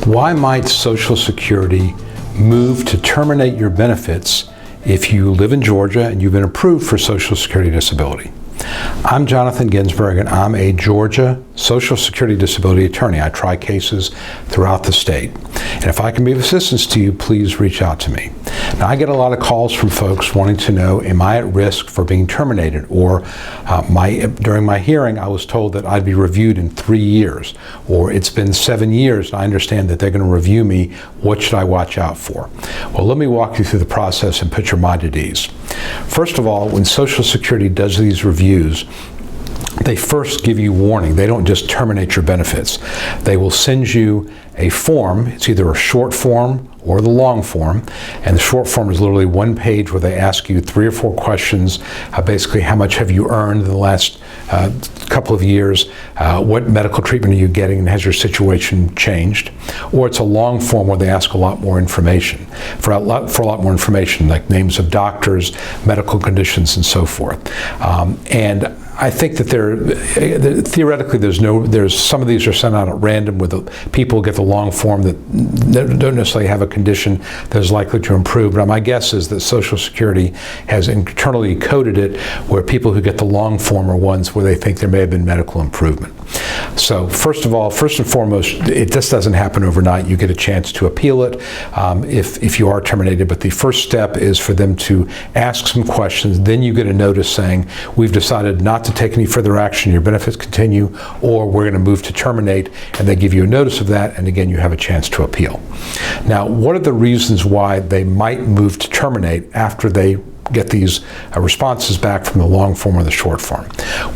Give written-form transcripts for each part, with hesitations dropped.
Why might Social Security move to terminate your benefits if you live in Georgia and you've been approved for Social Security disability? I'm Jonathan Ginsberg, and I'm a Georgia Social Security disability attorney. I try cases throughout the state. And if I can be of assistance to you, please reach out to me. Now, I get a lot of calls from folks wanting to know, am I at risk for being terminated? Or during my hearing, I was told that I'd be reviewed in 3 years. Or it's been 7 years, and I understand that they're going to review me. What should I watch out for? Well, let me walk you through the process and put your mind at ease. First of all, when Social Security does these reviews, they first give you warning. They don't just terminate your benefits. They will send you a form. It's either a short form or the long form. And the short form is literally 1 page where they ask you 3 or 4 questions. Basically, how much have you earned in the last couple of years? What medical treatment are you getting, and has your situation changed? Or it's a long form where they ask a lot more information, for a lot more information, like names of doctors, medical conditions, and so forth. And I think that theoretically there's some of these are sent out at random, where people get the long form that don't necessarily have a condition that is likely to improve. But my guess is that Social Security has internally coded it where people who get the long form are ones where they think there may have been medical improvement. So first and foremost, it just doesn't happen overnight. You get a chance to appeal it if you are terminated. But the first step is for them to ask some questions. Then you get a notice saying, we've decided not to take any further action, your benefits continue, or we're going to move to terminate, and they give you a notice of that, and again, you have a chance to appeal. Now, what are the reasons why they might move to terminate after they get these responses back from the long form or the short form?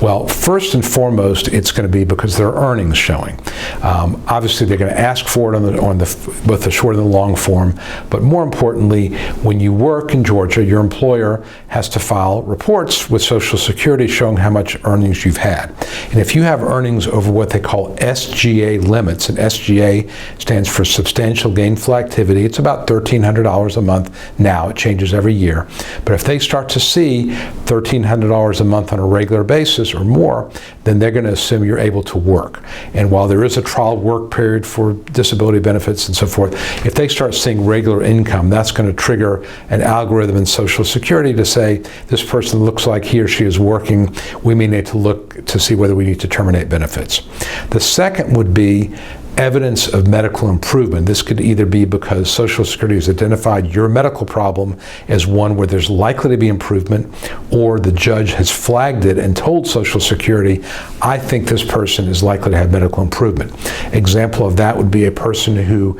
Well, first and foremost, it's going to be because there are earnings showing. Obviously, they're going to ask for it on both the short and the long form, but more importantly, when you work in Georgia, your employer has to file reports with Social Security showing how much earnings you've had. And if you have earnings over what they call SGA limits, and SGA stands for Substantial Gainful Activity, it's about $1,300 a month now. It changes every year. But if they start to see $1,300 a month on a regular basis or more, then they're going to assume you're able to work. And while there is a trial work period for disability benefits and so forth, if they start seeing regular income, that's going to trigger an algorithm in Social Security to say, this person looks like he or she is working. We may need to look to see whether we need to terminate benefits. The second would be evidence of medical improvement. This could either be because Social Security has identified your medical problem as one where there's likely to be improvement, or the judge has flagged it and told Social Security, I think this person is likely to have medical improvement. Example of that would be a person who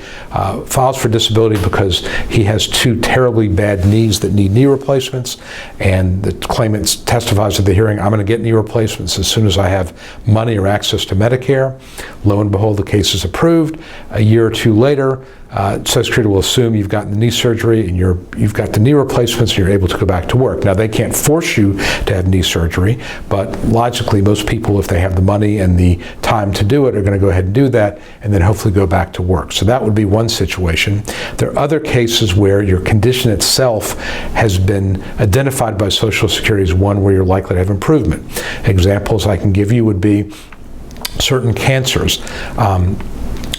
files for disability because he has 2 terribly bad knees that need knee replacements, and the claimant testifies at the hearing, I'm going to get knee replacements as soon as I have money or access to Medicare. Lo and behold, the case is approved. A year or 2 later, Social Security will assume you've gotten the knee surgery and you've got the knee replacements and you're able to go back to work. Now, they can't force you to have knee surgery, but logically, most people, if they have the money and the time to do it, are going to go ahead and do that and then hopefully go back to work. So that would be one situation. There are other cases where your condition itself has been identified by Social Security as one where you're likely to have improvement. Examples I can give you would be certain cancers.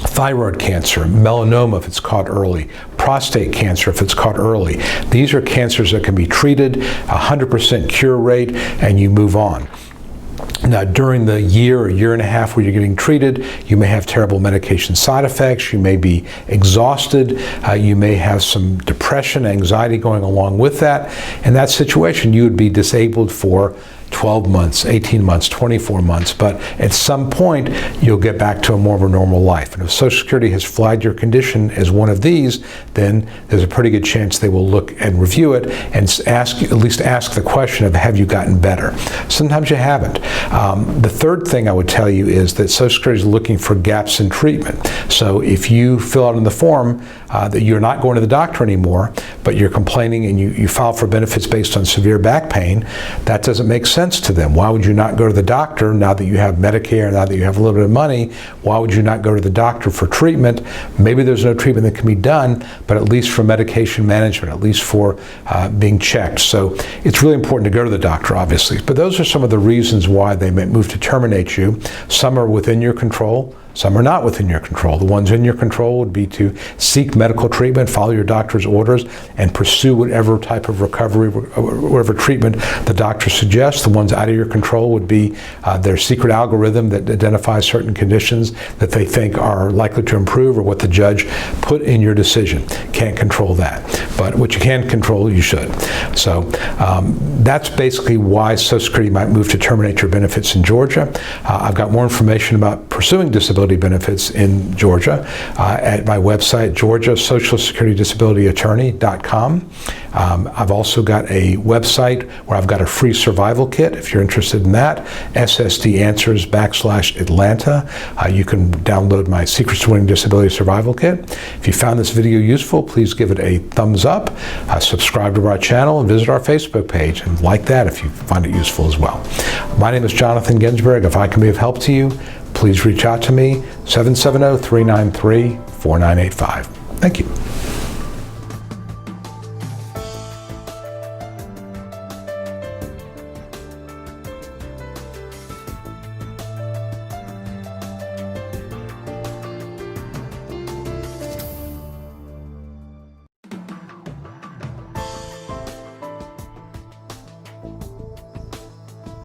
Thyroid cancer, melanoma if it's caught early, prostate cancer if it's caught early. These are cancers that can be treated, 100% cure rate, and you move on. Now, during the year or year and a half where you're getting treated, you may have terrible medication side effects, you may be exhausted, you may have some depression, anxiety going along with that. In that situation, you would be disabled for 12 months, 18 months, 24 months, but at some point you'll get back to a more of a normal life. And if Social Security has flagged your condition as one of these, then there's a pretty good chance they will look and review it and at least ask the question of, have you gotten better? Sometimes you haven't. The third thing I would tell you is that Social Security is looking for gaps in treatment. So if you fill out in the form that you're not going to the doctor anymore, but you're complaining and you file for benefits based on severe back pain, that doesn't make sense to them. Why would you not go to the doctor now that you have Medicare, now that you have a little bit of money? Why would you not go to the doctor for treatment? Maybe there's no treatment that can be done, but at least for medication management, at least for being checked. So it's really important to go to the doctor, obviously. But those are some of the reasons why they may move to terminate you. Some are within your control. Some are not within your control. The ones in your control would be to seek medical treatment, follow your doctor's orders, and pursue whatever type of recovery, whatever treatment the doctor suggests. The ones out of your control would be their secret algorithm that identifies certain conditions that they think are likely to improve, or what the judge put in your decision. Can't control that. But what you can control, you should. So that's basically why Social Security might move to terminate your benefits in Georgia. I've got more information about pursuing disability benefits in Georgia at my website, georgiasocialsecuritydisabilityattorney.com. I've also got a website where I've got a free survival kit if you're interested in that, SSD_Answers/Atlanta. You can download my Secrets to Winning Disability Survival Kit. If you found this video useful, please give it a thumbs up, subscribe to our channel, and visit our Facebook page, and like that if you find it useful as well. My name is Jonathan Ginsberg. If I can be of help to you, please reach out to me, 770-393-4985. Thank you.